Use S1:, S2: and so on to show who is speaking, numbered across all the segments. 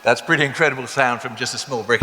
S1: That's pretty incredible sound from just a small brick.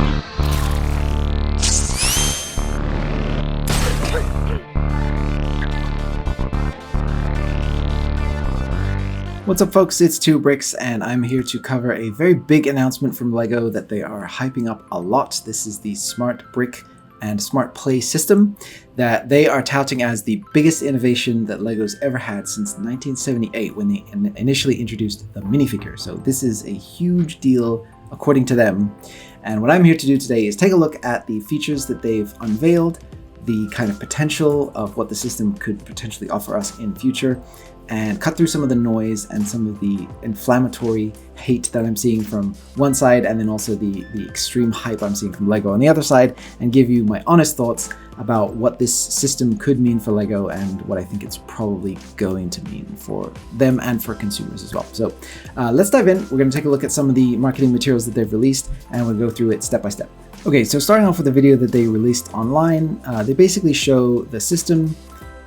S2: What's up folks, it's 2bricks and I'm here to cover a very big announcement from LEGO that they are hyping up a lot. This is the Smart Brick and Smart Play system that they are touting as the biggest innovation that LEGO's ever had since 1978 when they initially introduced the minifigure. So this is a huge deal according to them. And what I'm here to do today is take a look at the features that they've unveiled, the kind of potential of what the system could potentially offer us in future, and cut through some of the noise and some of the inflammatory hate that I'm seeing from one side, and then also the extreme hype I'm seeing from LEGO on the other side, and give you my honest thoughts about what this system could mean for LEGO and what I think it's probably going to mean for them and for consumers as well. So let's dive in. We're going to take a look at some of the marketing materials that they've released, and we'll go through it step by step. Okay, so starting off with the video that they released online, they basically show the system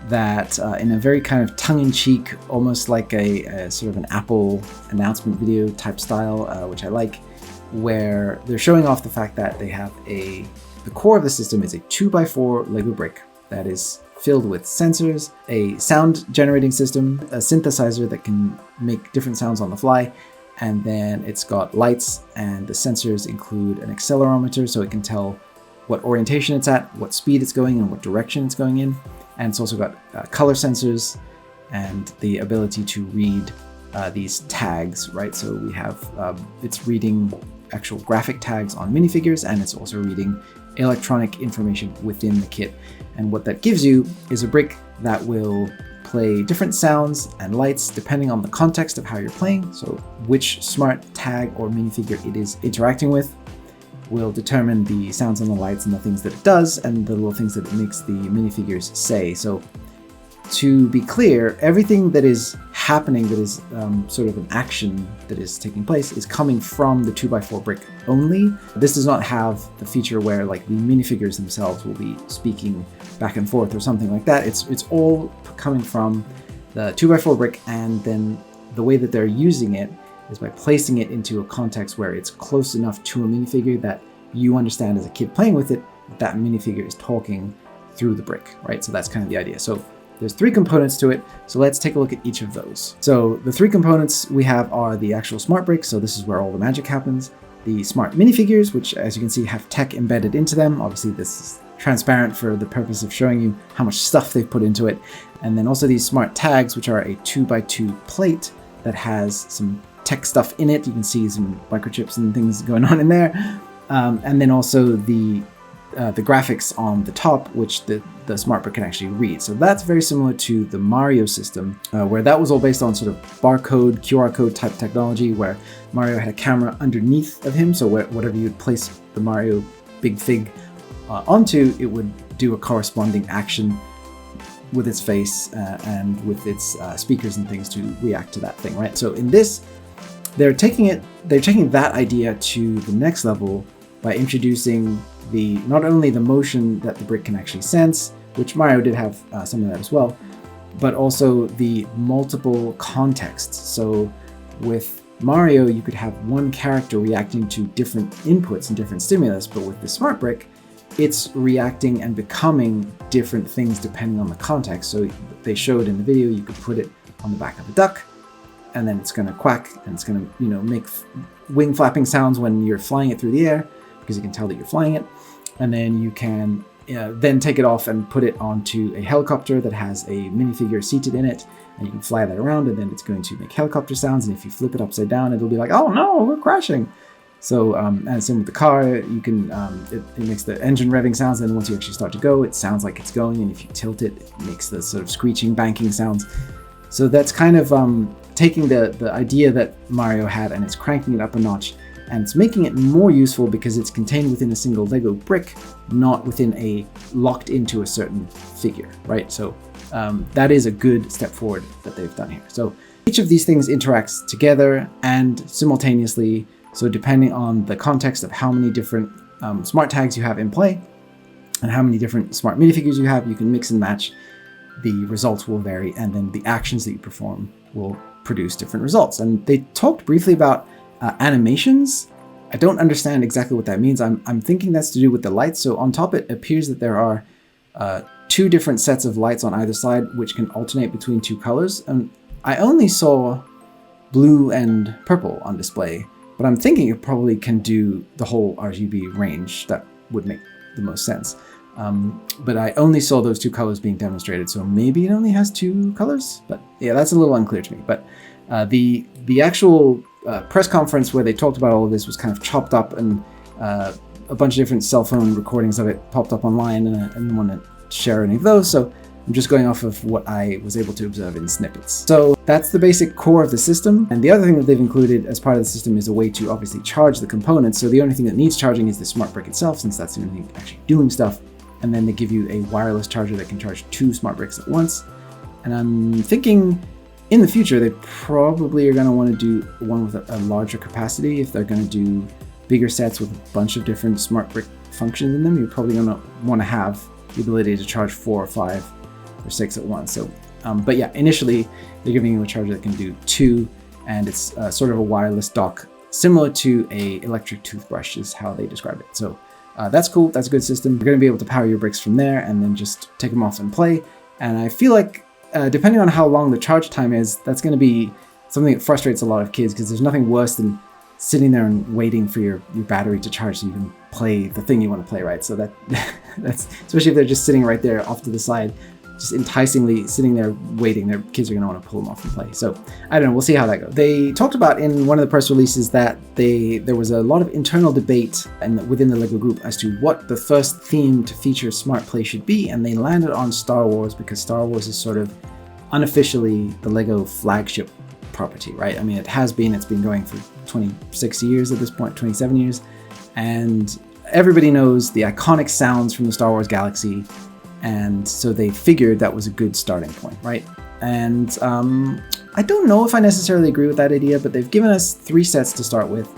S2: that in a very kind of tongue-in-cheek, almost like a sort of an Apple announcement video type style, which I like, where they're showing off the fact that they have the core of the system is a 2x4 Lego brick that is filled with sensors, a sound generating system, a synthesizer that can make different sounds on the fly, and then it's got lights, and the sensors include an accelerometer so it can tell what orientation it's at, what speed it's going, and what direction it's going in. And it's also got color sensors and the ability to read these tags, right? So we have, it's reading actual graphic tags on minifigures, and it's also reading electronic information within the kit. And what that gives you is a brick that will play different sounds and lights depending on the context of how you're playing. So which smart tag or minifigure it is interacting with will determine the sounds and the lights and the things that it does and the little things that it makes the minifigures say. So to be clear, everything that is happening that is sort of an action that is taking place is coming from the 2x4 brick only. This does not have the feature where like the minifigures themselves will be speaking back and forth or something like that. It's all coming from the 2x4 brick, and then the way that they're using it is by placing it into a context where it's close enough to a minifigure that you understand as a kid playing with it, that minifigure is talking through the brick, right? So that's kind of the idea. So there's three components to it. So let's take a look at each of those. So the three components we have are the actual smart brick. So this is where all the magic happens. The smart minifigures, which as you can see have tech embedded into them. Obviously this is transparent for the purpose of showing you how much stuff they've put into it. And then also these smart tags, which are a 2x2 plate that has some tech stuff in it. You can see some microchips and things going on in there. And then also the graphics on the top, which the smart brick can actually read. So that's very similar to the Mario system, where that was all based on sort of barcode, QR code type technology, where Mario had a camera underneath of him. So whatever you'd place the Mario big fig onto, it would do a corresponding action with its face and with its speakers and things to react to that thing, right? So in this, they're taking that idea to the next level by introducing not only the motion that the brick can actually sense, which Mario did have some of that as well, but also the multiple contexts. So with Mario, you could have one character reacting to different inputs and different stimulus, but with the smart brick, it's reacting and becoming different things depending on the context. So they showed in the video, you could put it on the back of a duck, and then it's going to quack, and it's going to, make wing flapping sounds when you're flying it through the air, because you can tell that you're flying it. And then you can then take it off and put it onto a helicopter that has a minifigure seated in it, and you can fly that around, and then it's going to make helicopter sounds. And if you flip it upside down, it'll be like, oh no, we're crashing. So, and same with the car, you can, it makes the engine revving sounds, and then once you actually start to go, it sounds like it's going, and if you tilt it, it makes the sort of screeching, banking sounds. So that's kind of taking the idea that Mario had, and it's cranking it up a notch, and it's making it more useful because it's contained within a single Lego brick, not within locked into a certain figure, right? So that is a good step forward that they've done here. So each of these things interacts together and simultaneously. So depending on the context of how many different smart tags you have in play and how many different smart minifigures you have, you can mix and match. The results will vary, and then the actions that you perform will produce different results. And they talked briefly about animations I don't understand exactly what that means. I'm thinking that's to do with the lights. So on top, it appears that there are 2 different sets of lights on either side, which can alternate between 2 colors. And I only saw blue and purple on display, but I'm thinking it probably can do the whole RGB range. That would make the most sense. But I only saw those 2 colors being demonstrated, so maybe it only has 2 colors. But yeah, that's a little unclear to me. But the actual press conference where they talked about all of this was kind of chopped up, and a bunch of different cell phone recordings of it popped up online, and I didn't want to share any of those, so I'm just going off of what I was able to observe in snippets. So that's the basic core of the system. And the other thing that they've included as part of the system is a way to obviously charge the components. So the only thing that needs charging is the smart brick itself, since that's the only thing actually doing stuff. And then they give you a wireless charger that can charge 2 smart bricks at once. And I'm thinking in the future, they probably are going to want to do one with a larger capacity. If they're going to do bigger sets with a bunch of different smart brick functions in them, you're probably going to want to have the ability to charge 4 or 5 or 6 at once. So, but yeah, initially they're giving you a charger that can do 2, and it's sort of a wireless dock, similar to a electric toothbrush is how they describe it. So that's cool. That's a good system. You're going to be able to power your bricks from there and then just take them off and play. And I feel like depending on how long the charge time is, that's going to be something that frustrates a lot of kids, because there's nothing worse than sitting there and waiting for your battery to charge so you can play the thing you want to play, right? So that's especially if they're just sitting right there off to the side, just enticingly sitting there waiting, their kids are going to want to pull them off and play. So I don't know, we'll see how that goes. They talked about in one of the press releases that there was a lot of internal debate within the LEGO group as to what the first theme to feature Smart Play should be, and they landed on Star Wars because Star Wars is sort of unofficially the LEGO flagship property, right? I mean, it's been going for 26 years at this point, 27 years, and everybody knows the iconic sounds from the Star Wars galaxy, and so they figured that was a good starting point, right? And I don't know if I necessarily agree with that idea, but they've given us 3 sets to start with.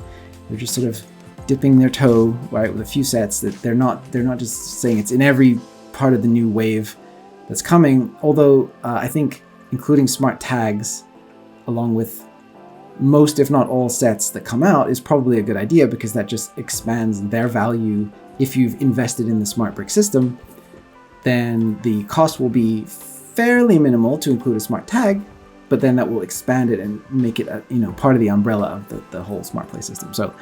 S2: They're just sort of dipping their toe, right, with a few sets. That they're not just saying it's in every part of the new wave that's coming, although I think including smart tags along with most, if not all, sets that come out is probably a good idea, because that just expands their value. If you've invested in the smart brick system, then the cost will be fairly minimal to include a smart tag, but then that will expand it and make it part of the umbrella of the whole smart play system. So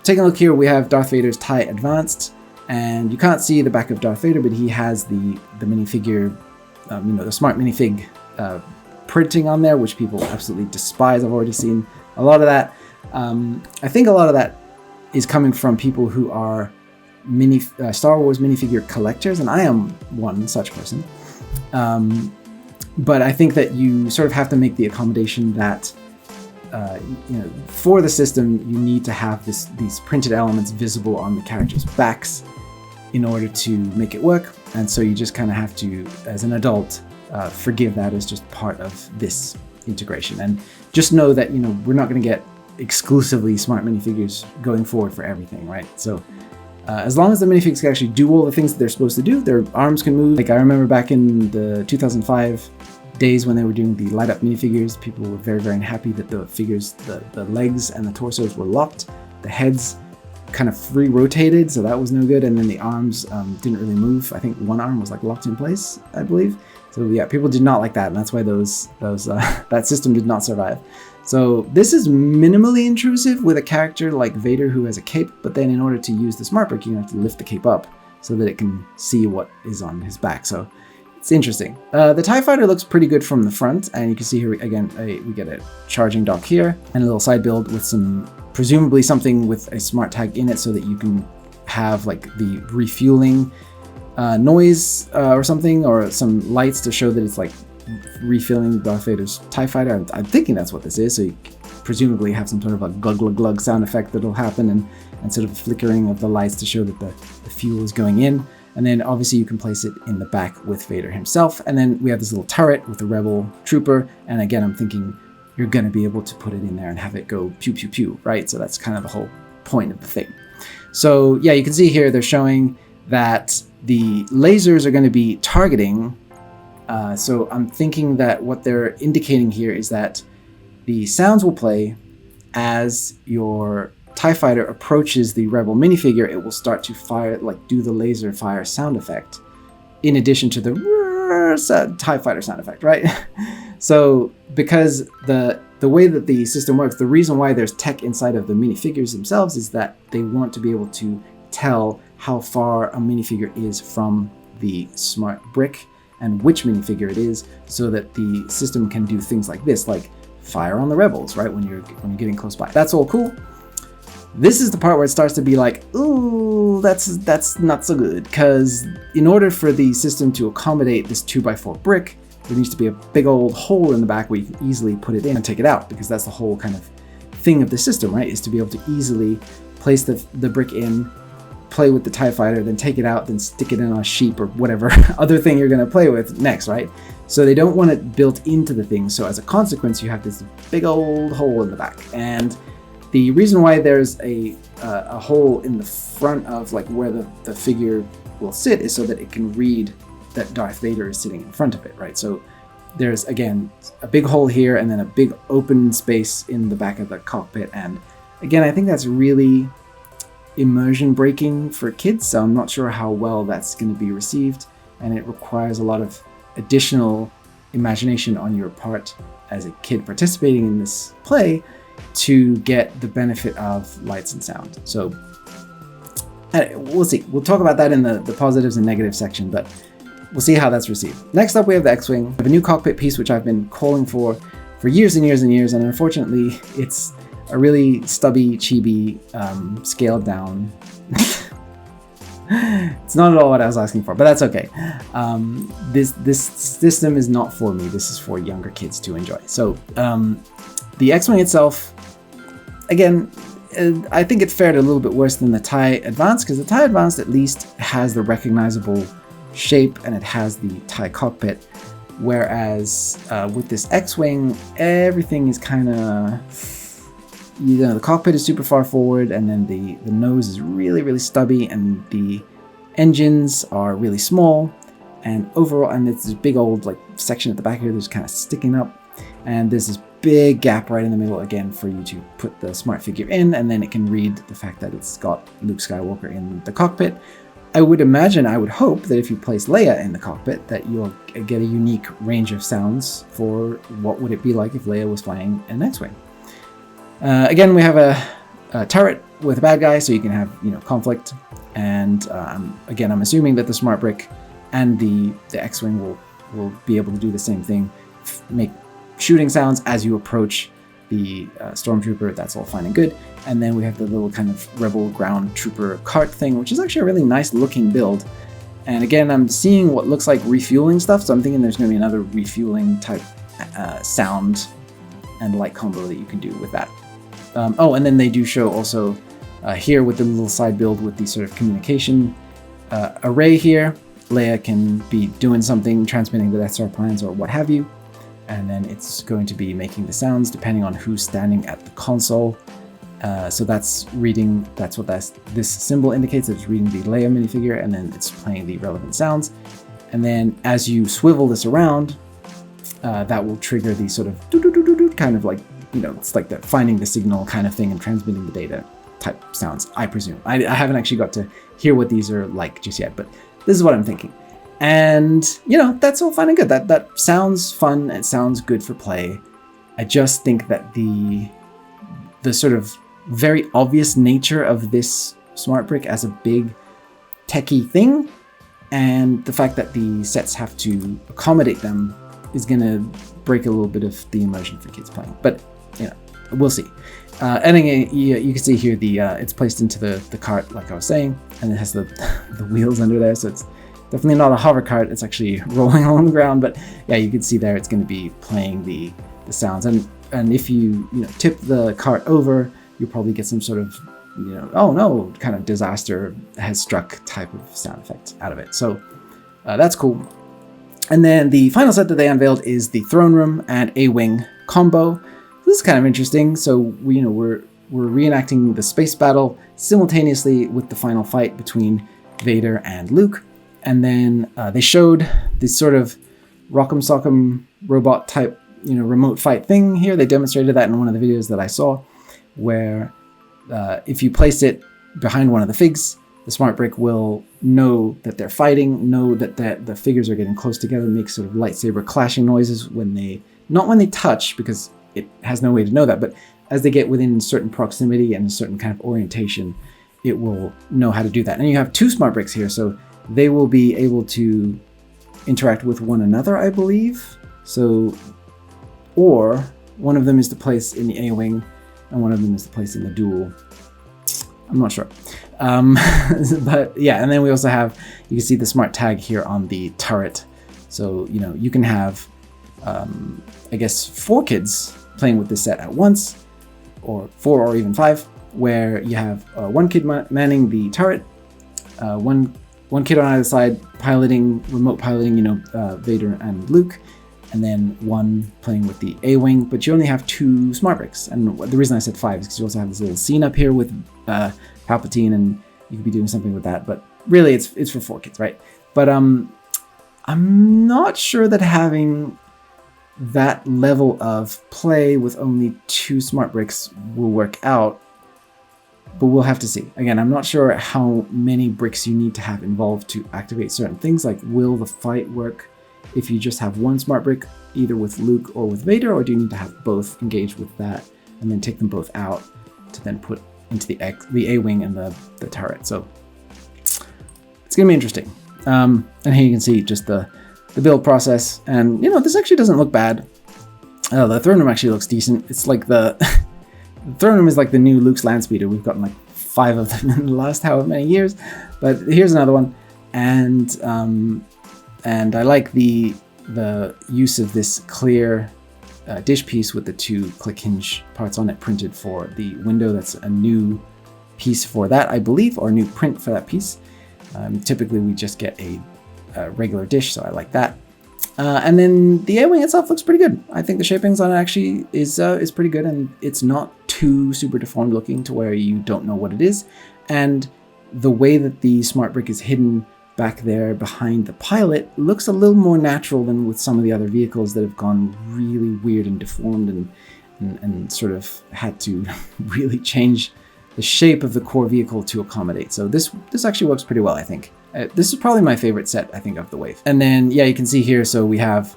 S2: taking a look here, we have Darth Vader's TIE Advanced, and you can't see the back of Darth Vader, but he has the minifigure, the smart minifig printing on there, which people absolutely despise. I've already seen a lot of that. I think a lot of that is coming from people who are Star Wars minifigure collectors, and I am one such person. But I think that you sort of have to make the accommodation that for the system you need to have these printed elements visible on the characters' backs in order to make it work, and so you just kind of have to, as an adult, forgive that as just part of this integration, and just know that we're not going to get exclusively smart minifigures going forward for everything, right? So as long as the minifigs can actually do all the things that they're supposed to do, their arms can move. Like I remember back in the 2005 days when they were doing the light up minifigures, people were very, very unhappy that the figures, the legs and the torsos were locked. The heads kind of free rotated, so that was no good. And then the arms didn't really move. I think one arm was like locked in place, I believe. So yeah, people did not like that, and that's why that system did not survive. So this is minimally intrusive with a character like Vader who has a cape, but then in order to use the smart brick, you have to lift the cape up so that it can see what is on his back. So it's interesting. The TIE Fighter looks pretty good from the front, and you can see here again, we get a charging dock here and a little side build with presumably something with a smart tag in it so that you can have like the refueling noise or something, or some lights to show that it's like refilling Darth Vader's TIE Fighter. I'm thinking that's what this is, so you presumably have some sort of a glug glug glug sound effect that'll happen, and sort of a flickering of the lights to show that the fuel is going in. And then obviously you can place it in the back with Vader himself. And then we have this little turret with a rebel trooper, and again I'm thinking you're going to be able to put it in there and have it go pew pew pew, right? So that's kind of the whole point of the thing. So yeah, you can see here they're showing that the lasers are going to be targeting. So I'm thinking that what they're indicating here is that the sounds will play as your TIE fighter approaches the Rebel minifigure, it will start to fire, like do the laser fire sound effect, in addition to the TIE fighter sound effect, right? So because the way that the system works, the reason why there's tech inside of the minifigures themselves is that they want to be able to tell how far a minifigure is from the smart brick and which minifigure it is, so that the system can do things like this, like fire on the rebels, right? When you're getting close by. That's all cool. This is the part where it starts to be like, ooh, that's not so good, because in order for the system to accommodate this 2x4 brick, there needs to be a big old hole in the back where you can easily put it in and take it out, because that's the whole kind of thing of the system, right? Is to be able to easily place the brick in, play with the TIE fighter, then take it out, then stick it in on a sheep or whatever other thing you're going to play with next, right? So they don't want it built into the thing. So as a consequence, you have this big old hole in the back. And the reason why there's a hole in the front of like where the figure will sit is so that it can read that Darth Vader is sitting in front of it, right? So there's, again, a big hole here and then a big open space in the back of the cockpit. And again, I think that's really immersion breaking for kids, so I'm not sure how well that's going to be received, and it requires a lot of additional imagination on your part as a kid participating in this play to get the benefit of lights and sound. So we'll see. We'll talk about that in the positives and negatives section, but we'll see how that's received. Next up, we have the X-Wing. We have a new cockpit piece, which I've been calling for years and years and years, and unfortunately, it's a really stubby, chibi, scaled down. It's not at all what I was asking for, but that's okay. This system is not for me. This is for younger kids to enjoy. So the X-Wing itself, again, I think it fared a little bit worse than the TIE Advanced, because the TIE Advanced at least has the recognizable shape and it has the TIE cockpit. Whereas with this X-Wing, everything is kind of, the cockpit is super far forward, and then the nose is really, really stubby, and the engines are really small, and overall, and it's this big old like section at the back here that's kind of sticking up, and there's this big gap right in the middle again for you to put the smart figure in, and then it can read the fact that it's got Luke Skywalker in the cockpit. I would hope that if you place Leia in the cockpit, that you'll get a unique range of sounds for what would it be like if Leia was flying an X-Wing. Again, we have a turret with a bad guy, so you can have conflict. And again, I'm assuming that the smart brick and the X-Wing will be able to do the same thing, make shooting sounds as you approach the stormtrooper. That's all fine and good. And then we have the little kind of rebel ground trooper cart thing, which is actually a really nice looking build. And again, I'm seeing what looks like refueling stuff, so I'm thinking there's going to be another refueling type sound and light combo that you can do with that. Oh, and then they do show also here with the little side build with the sort of communication array here. Leia can be doing something, transmitting the Death Star plans or what have you, and then it's going to be making the sounds depending on who's standing at the console. So that's reading, that's what this symbol indicates, it's reading the Leia minifigure, and then it's playing the relevant sounds. And then as you swivel this around, that will trigger the sort of doo-doo-doo-doo-doo kind of like, it's like the finding the signal kind of thing and transmitting the data type sounds, I presume. I haven't actually got to hear what these are like just yet, but this is what I'm thinking. And, that's all fine and good. That sounds fun. It sounds good for play. I just think that the sort of very obvious nature of this smart brick as a big techie thing, and the fact that the sets have to accommodate them is going to break a little bit of the immersion for kids playing. But, we'll see. And again, you can see here it's placed into the cart, like I was saying, and it has the wheels under there, so it's definitely not a hover cart. It's actually rolling along the ground, but yeah, you can see there it's going to be playing the sounds. And if you tip the cart over, you'll probably get some sort of oh no, kind of disaster has struck type of sound effect out of it. So that's cool. And then the final set that they unveiled is the throne room and A-wing combo. This is kind of interesting. So we're reenacting the space battle simultaneously with the final fight between Vader and Luke. And then they showed this sort of rock'em sock'em robot type remote fight thing here. They demonstrated that in one of the videos that I saw, where if you place it behind one of the figs, the smart brick will know that they're fighting, know that the figures are getting close together, make sort of lightsaber clashing noises not when they touch, because it has no way to know that, but as they get within certain proximity and a certain kind of orientation, it will know how to do that. And you have two smart bricks here, so they will be able to interact with one another, I believe. So, or one of them is to place in the A-wing, and one of them is to place in the dual. I'm not sure. But yeah, and then we also have, you can see the smart tag here on the turret. So, you can have, I guess, 4 kids playing with this set at once, or 4 or even 5, where you have one kid manning the turret, one kid on either side remote piloting, Vader and Luke, and then one playing with the A-wing, but you only have 2 smart bricks. And the reason I said 5 is because you also have this little scene up here with Palpatine, and you could be doing something with that, but really it's for 4 kids, right? But I'm not sure that having that level of play with only 2 smart bricks will work out, but we'll have to see. Again, I'm not sure how many bricks you need to have involved to activate certain things, like will the fight work if you just have 1 smart brick, either with Luke or with Vader, or do you need to have both engaged with that and then take them both out to then put into the A-wing and the turret? So it's gonna be interesting. And here you can see just the build process, and this actually doesn't look bad. The throne room actually looks decent. It's like the throne room is like the new Luke's land speeder. We've gotten like 5 of them in the last however many years, but here's another one. And I like the use of this clear dish piece with the 2 click hinge parts on it printed for the window. That's a new piece for that, I believe, or a new print for that piece. Typically we just get a regular dish, so I like that. And then the A-wing itself looks pretty good. I think the shapings on it actually is pretty good, and it's not too super deformed looking to where you don't know what it is. And the way that the smart brick is hidden back there behind the pilot looks a little more natural than with some of the other vehicles that have gone really weird and deformed and sort of had to really change the shape of the core vehicle to accommodate. So this actually works pretty well, I think. This is probably my favorite set, I think, of the wave. And then, yeah, you can see here, so we have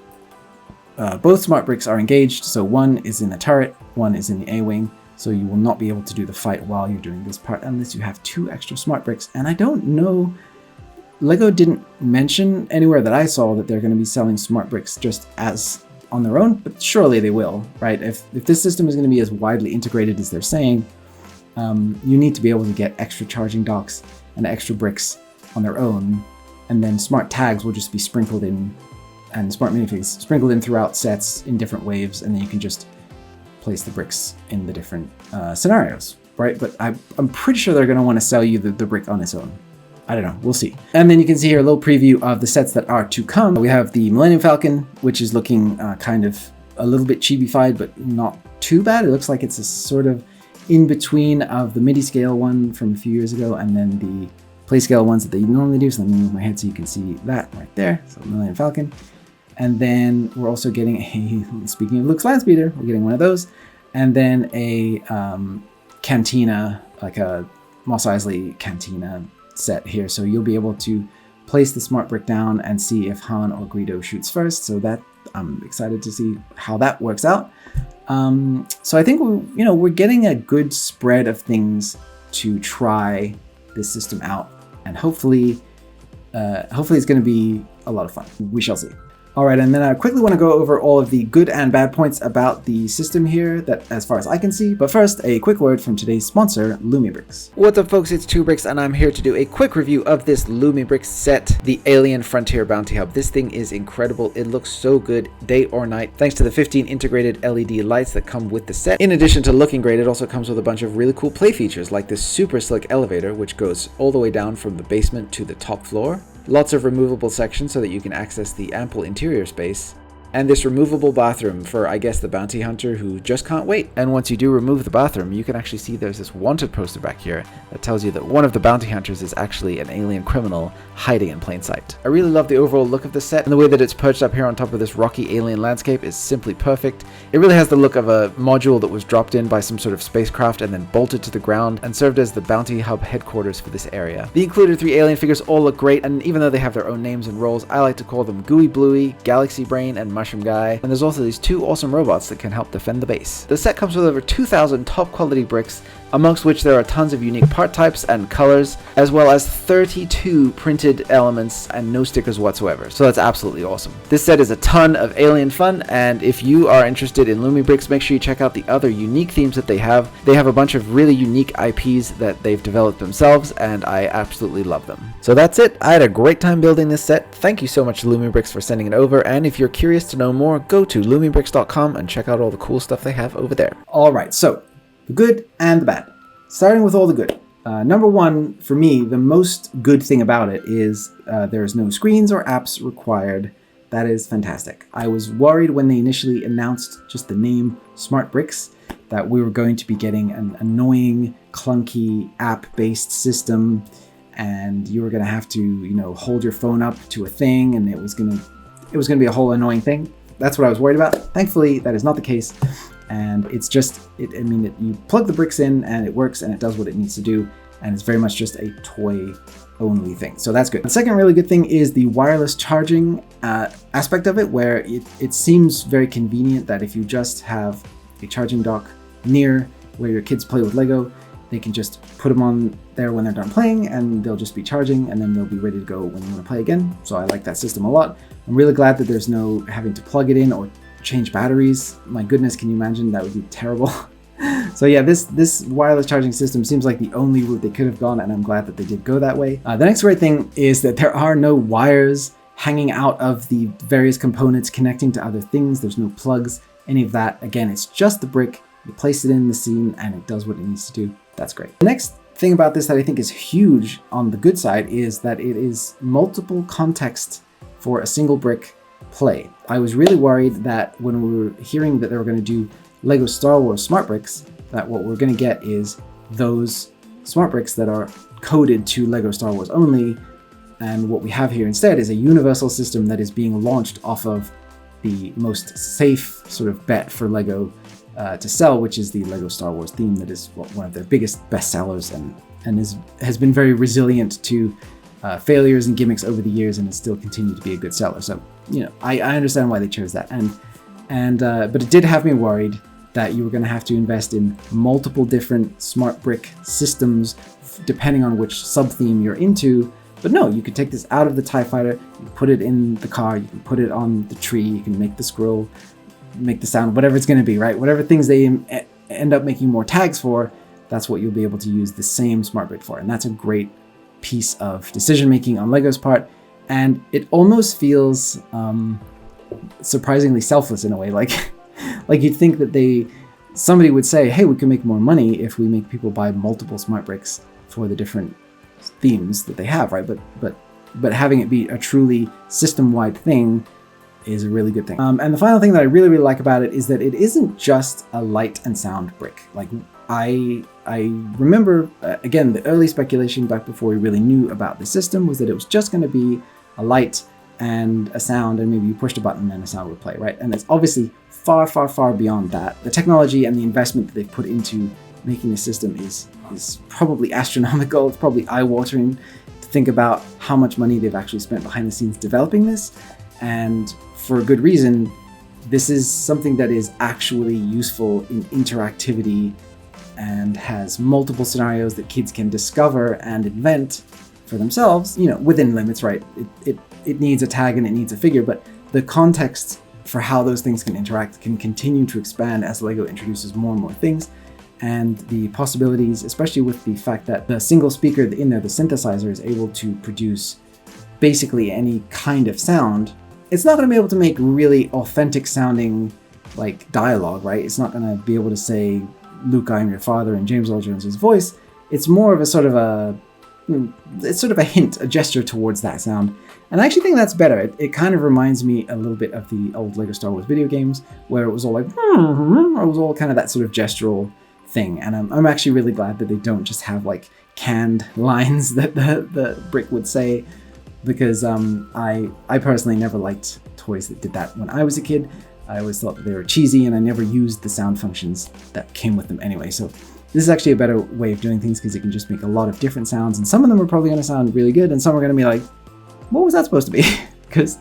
S2: both smart bricks are engaged. So one is in the turret, one is in the A-wing. So you will not be able to do the fight while you're doing this part unless you have 2 extra smart bricks. And I don't know, LEGO didn't mention anywhere that I saw that they're going to be selling smart bricks just as on their own, but surely they will, right? If this system is going to be as widely integrated as they're saying, you need to be able to get extra charging docks and extra bricks on their own, and then smart tags will just be sprinkled in, and smart minifigs sprinkled in throughout sets in different waves, and then you can just place the bricks in the different scenarios, right? But I'm pretty sure they're going to want to sell you the brick on its own. I don't know, we'll see. And then you can see here a little preview of the sets that are to come. We have the Millennium Falcon, which is looking kind of a little bit chibi-fied, but not too bad. It looks like it's a sort of in between of the MIDI scale one from a few years ago and then the play scale ones that they normally do. So let me move my head so you can see that right there. So Millennium Falcon. And then we're also getting a, speaking of Luke's Landspeeder, we're getting one of those. And then a cantina, like a Mos Eisley cantina set here. So you'll be able to place the smart brick down and see if Han or Greedo shoots first. So that I'm excited to see how that works out. So I think we're getting a good spread of things to try this system out, and hopefully it's going to be a lot of fun. We shall see. All right, and then I quickly want to go over all of the good and bad points about the system here, that as far as I can see. But first, a quick word from today's sponsor, LumiBricks. What's up, folks? It's 2bricks, and I'm here to do a quick review of this LumiBricks set, the Alien Frontier Bounty Hub. This thing is incredible. It looks so good day or night, thanks to the 15 integrated LED lights that come with the set. In addition to looking great, it also comes with a bunch of really cool play features, like this super slick elevator, which goes all the way down from the basement to the top floor. Lots of removable sections so that you can access the ample interior space. and this removable bathroom for, I guess, the bounty hunter who just can't wait. And once you do remove the bathroom, you can actually see there's this wanted poster back here that tells you that one of the bounty hunters is actually an alien criminal hiding in plain sight. I really love the overall look of the set, and the way that it's perched up here on top of this rocky alien landscape is simply perfect. It really has the look of a module that was dropped in by some sort of spacecraft and then bolted to the ground and served as the bounty hub headquarters for this area. The included 3 alien figures all look great, and even though they have their own names and roles, I like to call them Gooey Bluey, Galaxy Brain, and Mushroom Guy. And there's also these 2 awesome robots that can help defend the base. The set comes with over 2,000 top quality bricks, amongst which there are tons of unique part types and colors, as well as 32 printed elements and no stickers whatsoever. So that's absolutely awesome. This set is a ton of alien fun, and if you are interested in LumiBricks, make sure you check out the other unique themes that they have. They have a bunch of really unique IPs that they've developed themselves, and I absolutely love them. So that's it. I had a great time building this set. Thank you so much to LumiBricks for sending it over, and if you're curious to know more, go to lumibricks.com and check out all the cool stuff they have over there. Alright, so the good and the bad. Starting with all the good. Number one, for me, the most good thing about it is there's no screens or apps required. That is fantastic. I was worried when they initially announced just the name Smart Bricks that we were going to be getting an annoying, clunky app-based system, and you were going to have to, you know, hold your phone up to a thing, and it was going to be a whole annoying thing. That's what I was worried about. Thankfully, that is not the case. And it's just, you plug the bricks in and it works and it does what it needs to do. And it's very much just a toy only thing. So that's good. The second really good thing is the wireless charging aspect of it, where it seems very convenient that if you just have a charging dock near where your kids play with Lego, they can just put them on there when they're done playing and they'll just be charging and then they'll be ready to go when you want to play again. So I like that system a lot. I'm really glad that there's no having to plug it in or change batteries. My goodness, can you imagine? That would be terrible. So yeah, this wireless charging system seems like the only route they could have gone, and I'm glad that they did go that way. The next great thing is that there are no wires hanging out of the various components connecting to other things. There's no plugs, any of that. Again, it's just the brick. You place it in the scene and it does what it needs to do. That's great. The next thing about this that I think is huge on the good side is that it is multiple context for a single brick play. I was really worried that when we were hearing that they were going to do Lego Star Wars Smart Bricks, that what we're going to get is those Smart Bricks that are coded to Lego Star Wars only, and what we have here instead is a universal system that is being launched off of the most safe sort of bet for Lego to sell, which is the Lego Star Wars theme that is one of their biggest bestsellers and has been very resilient to failures and gimmicks over the years and has still continued to be a good seller. So, you know, I understand why they chose that. But it did have me worried that you were going to have to invest in multiple different smart brick systems depending on which sub-theme you're into. But no, you could take this out of the TIE Fighter, you put it in the car, you can put it on the tree, you can make the scroll, make the sound, whatever it's going to be, right? Whatever things they end up making more tags for, that's what you'll be able to use the same smart brick for. And that's a great piece of decision making on Lego's part. And it almost feels surprisingly selfless in a way. Like you'd think that somebody would say, hey, we can make more money if we make people buy multiple smart bricks for the different themes that they have, right? But having it be a truly system-wide thing is a really good thing. And the final thing that I really, really like about it is that it isn't just a light and sound brick. Like I remember, again, the early speculation back before we really knew about the system was that it was just going to be a light and a sound, and maybe you pushed a button and a sound would play, right? And it's obviously far, far, far beyond that. The technology and the investment that they've put into making the system is probably astronomical. It's probably eye-watering to think about how much money they've actually spent behind the scenes developing this. And for a good reason, this is something that is actually useful in interactivity and has multiple scenarios that kids can discover and invent for themselves, you know, within limits, right? It needs a tag and it needs a figure, but the context for how those things can interact can continue to expand as LEGO introduces more and more things. And the possibilities, especially with the fact that the single speaker in there, the synthesizer, is able to produce basically any kind of sound. It's not going to be able to make really authentic sounding like dialogue, right? It's not going to be able to say, Luke, I am your father, in James Earl Jones's voice. It's more of a sort of a it's sort of a hint, a gesture towards that sound. And I actually think that's better. It kind of reminds me a little bit of the old Lego Star Wars video games, where it was all like, it was all kind of that sort of gestural thing. And I'm actually really glad that they don't just have like canned lines that the brick would say, because I personally never liked toys that did that when I was a kid. I always thought that they were cheesy, and I never used the sound functions that came with them anyway. So this is actually a better way of doing things, because you can just make a lot of different sounds, and some of them are probably going to sound really good, and some are going to be like, what was that supposed to be? Because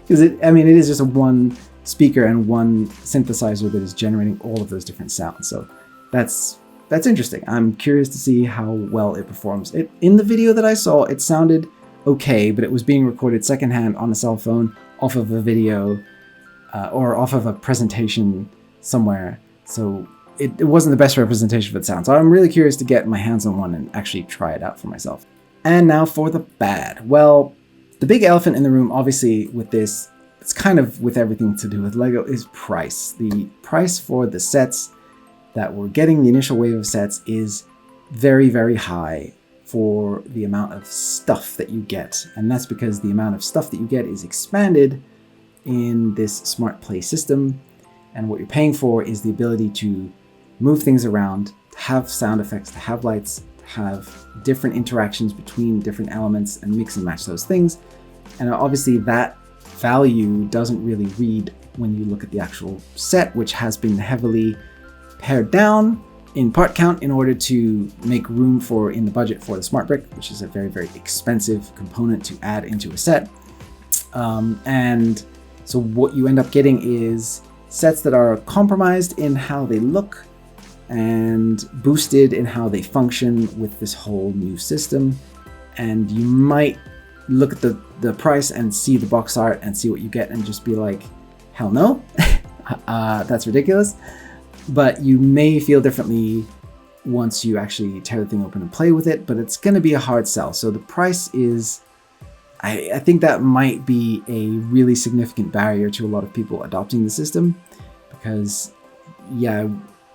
S2: it is just a one speaker and one synthesizer that is generating all of those different sounds. So that's interesting. I'm curious to see how well it performs. In the video that I saw, it sounded okay, but it was being recorded secondhand on a cell phone off of a video or off of a presentation somewhere. So it wasn't the best representation of its sound. So I'm really curious to get my hands on one and actually try it out for myself. And now for the bad. Well, the big elephant in the room, obviously, with this, it's kind of with everything to do with Lego, is price. The price for the sets that we're getting, the initial wave of sets, is very, very high for the amount of stuff that you get. And that's because the amount of stuff that you get is expanded in this Smart Play system. And what you're paying for is the ability to move things around, to have sound effects, to have lights, to have different interactions between different elements and mix and match those things. And obviously that value doesn't really read when you look at the actual set, which has been heavily pared down in part count in order to make room for in the budget for the Smart Brick, which is a very, very expensive component to add into a set. And so what you end up getting is sets that are compromised in how they look and boosted in how they function with this whole new system. And you might look at the price and see the box art and see what you get and just be like, hell no, that's ridiculous. But you may feel differently once you actually tear the thing open and play with it, but it's going to be a hard sell. So the price is, I think that might be a really significant barrier to a lot of people adopting the system, because yeah,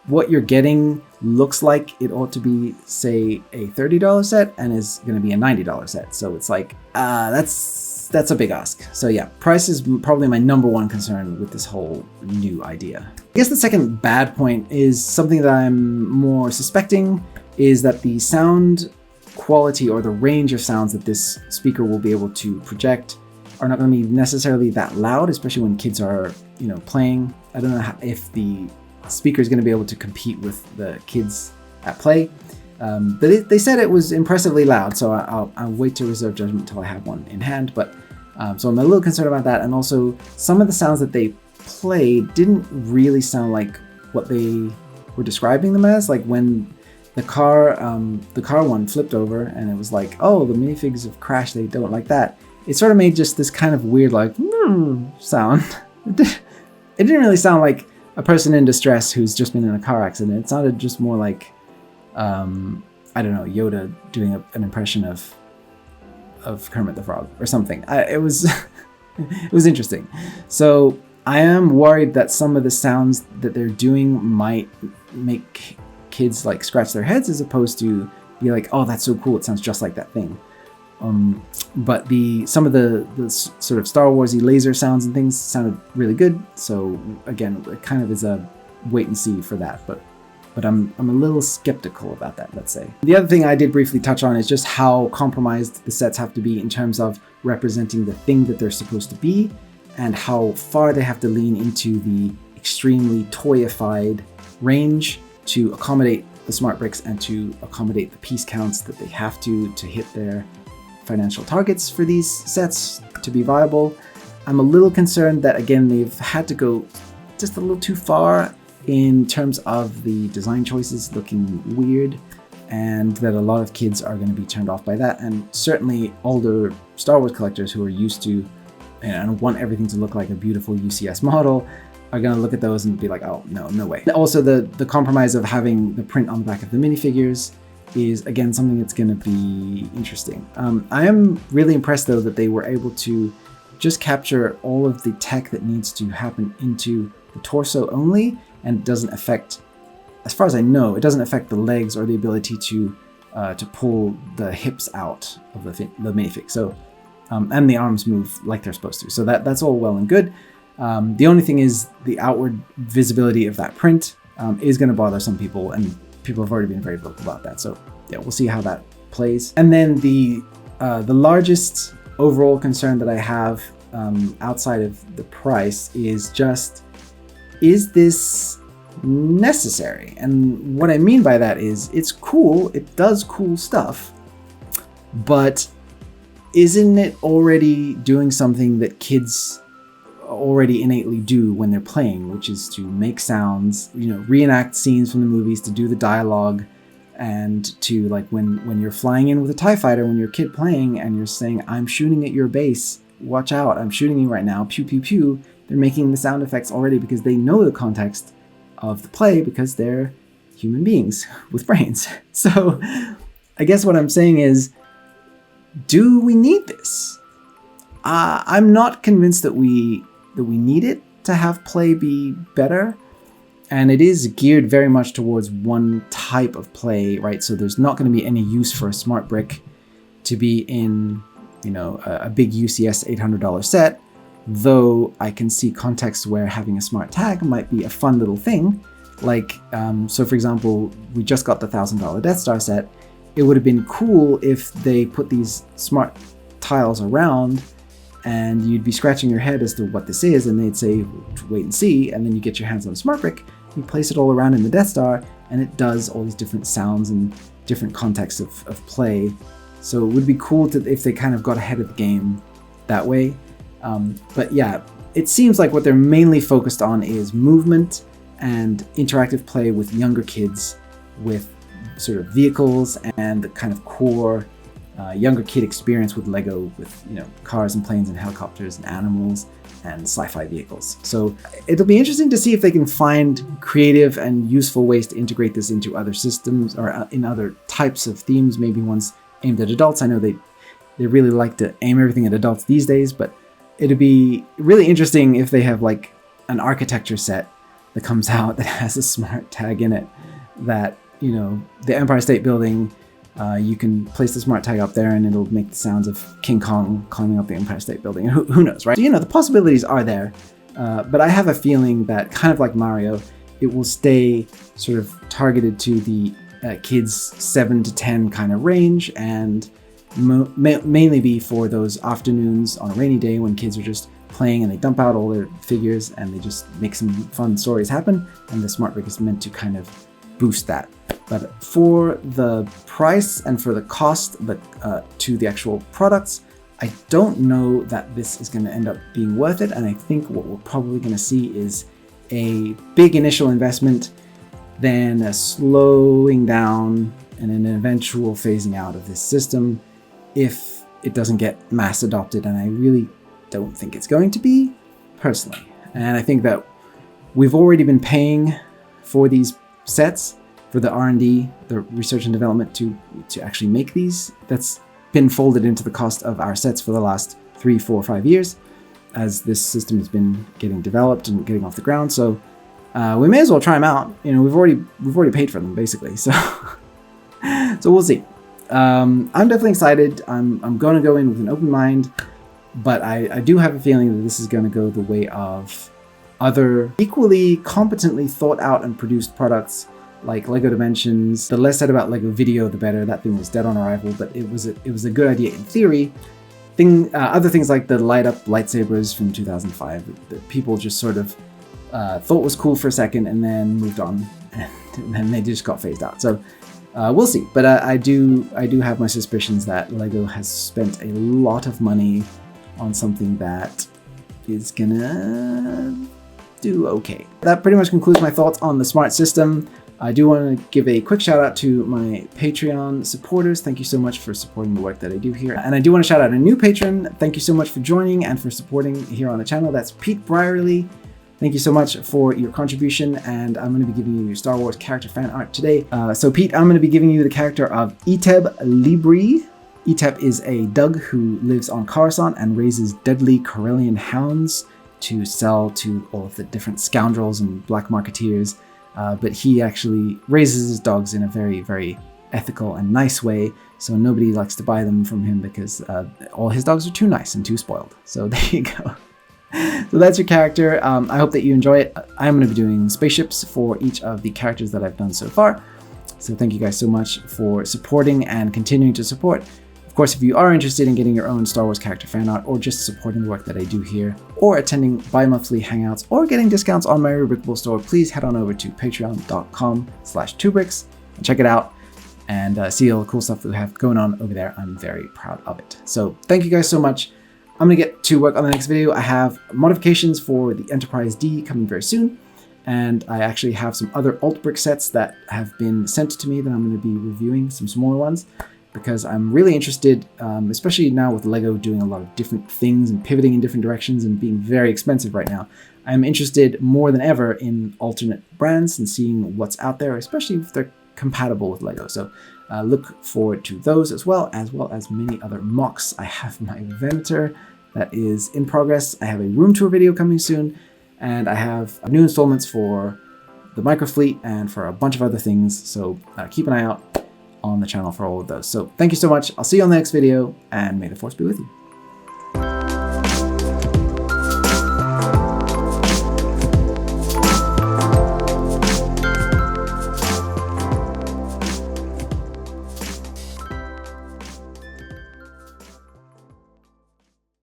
S2: what you're getting looks like it ought to be, say, a $30 set and is going to be a $90 set. So it's like, that's a big ask. So yeah, price is probably my number one concern with this whole new idea. I guess the second bad point is something that I'm more suspecting, is that the sound quality or the range of sounds that this speaker will be able to project are not going to be necessarily that loud, especially when kids are, playing. I don't know if the speaker is going to be able to compete with the kids at play. But they said it was impressively loud, so I'll wait to reserve judgment until I have one in hand. But so I'm a little concerned about that. And also, some of the sounds that they played didn't really sound like what they were describing them as. Like when the car one flipped over and it was like, oh, the minifigs have crashed, they don't like that. It sort of made just this kind of weird like sound. It didn't really sound like a person in distress who's just been in a car accident. It sounded just more like I don't know, Yoda doing an impression of Kermit the Frog or something. It was it was interesting. So I am worried that some of the sounds that they're doing might make kids like scratch their heads, as opposed to be like, oh, that's so cool, it sounds just like that thing. But some of the sort of Star Warsy laser sounds and things sounded really good. So again, it kind of is a wait and see for that. But I'm a little skeptical about that, let's say. The other thing I did briefly touch on is just how compromised the sets have to be in terms of representing the thing that they're supposed to be, and how far they have to lean into the extremely toyified range to accommodate the Smart Bricks and to accommodate the piece counts that they have to hit their financial targets for these sets to be viable. I'm a little concerned that, again, they've had to go just a little too far in terms of the design choices looking weird, and that a lot of kids are going to be turned off by that. And certainly older Star Wars collectors who are used to and want everything to look like a beautiful UCS model are going to look at those and be like, oh, no way. Also, the compromise of having the print on the back of the minifigures is, again, something that's going to be interesting. I am really impressed, though, that they were able to just capture all of the tech that needs to happen into the torso only, and it doesn't affect, as far as I know, it doesn't affect the legs or the ability to to pull the hips out of the minifig. So, and the arms move like they're supposed to. So that's all well and good. The only thing is the outward visibility of that print is going to bother some people, and people have already been very vocal about that. So yeah, we'll see how that plays. And then the largest overall concern that I have outside of the price is just, is this necessary? And what I mean by that is, it's cool, it does cool stuff, but isn't it already doing something that kids already innately do when they're playing, which is to make sounds, reenact scenes from the movies, to do the dialogue, and to, like, when you're flying in with a TIE fighter, when you're a kid playing and you're saying, I'm shooting at your base, watch out, I'm shooting you right now, pew pew pew, they're making the sound effects already because they know the context of the play, because they're human beings with brains. So I guess what I'm saying is, do we need this? I'm not convinced that we need it to have play be better. And it is geared very much towards one type of play, right? So there's not going to be any use for a smart brick to be in, a big UCS $800 set, though I can see contexts where having a smart tag might be a fun little thing. Like, so for example, we just got the $1,000 Death Star set. It would have been cool if they put these smart tiles around and you'd be scratching your head as to what this is, and they'd say, wait and see, and then you get your hands on a smart brick, you place it all around in the Death Star, and it does all these different sounds and different contexts of play. So it would be cool if they kind of got ahead of the game that way. But yeah, it seems like what they're mainly focused on is movement and interactive play with younger kids, with sort of vehicles and the kind of core younger kid experience with Lego, with cars and planes and helicopters and animals and sci-fi vehicles. So it'll be interesting to see if they can find creative and useful ways to integrate this into other systems, or in other types of themes, maybe ones aimed at adults. I know they really like to aim everything at adults these days, but it'd be really interesting if they have like an architecture set that comes out that has a smart tag in it, that the Empire State Building, you can place the smart tag up there and it'll make the sounds of King Kong climbing up the Empire State Building. And who knows, right? So, the possibilities are there, but I have a feeling that, kind of like Mario, it will stay sort of targeted to the kids 7 to 10 kind of range, and mainly be for those afternoons on a rainy day when kids are just playing and they dump out all their figures and they just make some fun stories happen, and the smart brick is meant to kind of boost that. But for the price and for the cost to the actual products, I don't know that this is going to end up being worth it. And I think what we're probably going to see is a big initial investment, then a slowing down, and an eventual phasing out of this system if it doesn't get mass adopted. And I really don't think it's going to be, personally. And I think that we've already been paying for these sets, for the R&D, the research and development to actually make these. That's been folded into the cost of our sets for the last 3, 4, 5 years, as this system has been getting developed and getting off the ground. So we may as well try them out. We've already paid for them, basically. So so we'll see. I'm definitely excited. I'm going to go in with an open mind, but I do have a feeling that this is going to go the way of other equally competently thought out and produced products, like Lego Dimensions. The less said about Lego Video, the better. That thing was dead on arrival, but it was a good idea in theory. Other things like the light up lightsabers from 2005 that people just sort of thought was cool for a second and then moved on, and then they just got phased out. So we'll see. But I do have my suspicions that Lego has spent a lot of money on something that is gonna do okay. That pretty much concludes my thoughts on the smart system. I do want to give a quick shout out to my Patreon supporters. Thank you so much for supporting the work that I do here. And I do want to shout out a new patron. Thank you so much for joining and for supporting here on the channel. That's Pete Brierly. Thank you so much for your contribution, and I'm going to be giving you Star Wars character fan art today. So Pete, I'm going to be giving you the character of Eteb Libri. Eteb is a Dug who lives on Coruscant and raises deadly Corellian hounds to sell to all of the different scoundrels and black marketeers. But he actually raises his dogs in a very, very ethical and nice way. So nobody likes to buy them from him because all his dogs are too nice and too spoiled. So there you go. So that's your character. I hope that you enjoy it. I'm going to be doing spaceships for each of the characters that I've done so far. So thank you guys so much for supporting and continuing to support. Of course, if you are interested in getting your own Star Wars character fan art, or just supporting the work that I do here, or attending bi-monthly hangouts, or getting discounts on my Rebrickable store, please head on over to patreon.com/2bricks and check it out and see all the cool stuff that we have going on over there. I'm very proud of it. So thank you guys so much. I'm going to get to work on the next video. I have modifications for the Enterprise D coming very soon. And I actually have some other alt brick sets that have been sent to me that I'm going to be reviewing, some smaller ones, because I'm really interested, especially now with LEGO doing a lot of different things and pivoting in different directions and being very expensive right now. I'm interested more than ever in alternate brands and seeing what's out there, especially if they're compatible with LEGO. So look forward to those as well as many other mocks. I have my Venator that is in progress. I have a room tour video coming soon, and I have new installments for the Microfleet and for a bunch of other things. So keep an eye out on the channel for all of those. So thank you so much. I'll see you on the next video, and may the force be with you.